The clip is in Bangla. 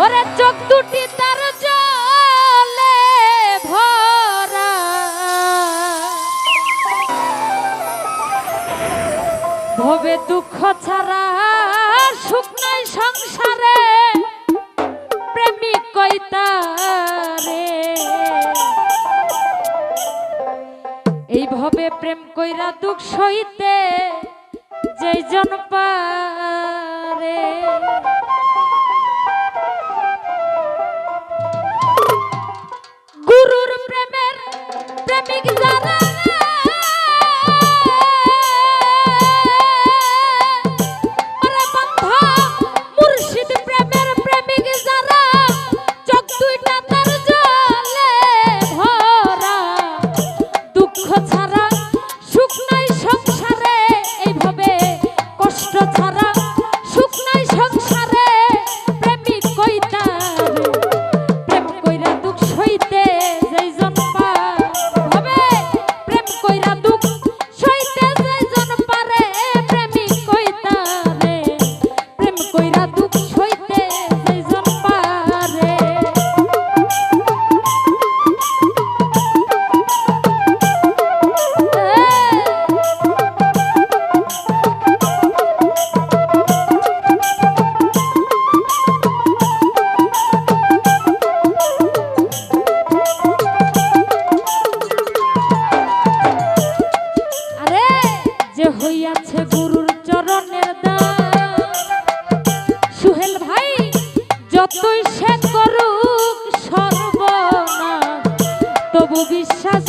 ওরে চোখ দুটি তার জলে ভরা, ভবে দুঃখ ছাড়া সুখ নাই সংসারে, প্রেমিক কইতারে এই ভবে প্রেম কইরা দুঃখ সইতে যেই জন পারে। গুরুর প্রেমের প্রেমিক যারা, ওরে বন্ধু মুর্শিদ প্রেমের প্রেমিক যারা, চোখ দুইটা তার জলে ভরা, দুঃখ ছাড়া সুখ নাই সংসারে, এইভাবে কষ্ট ছাড়া সুখ নাই সংসারে, প্রেমিক কইতারে প্রেম কইরা দুঃখ সইতে যেই জন পারে, প্রেম কইরা দুঃখ সইতে যেই জন পারে, প্রেমিক কইতারে প্রেম কইরা দুঃখ সইতে যেই জন পারে। আরে যে হইয়াছে গুরুর চরণের দান, সুহেল ভাই যতই সে করুক সর্বনাশ, তবু বিশ্বাস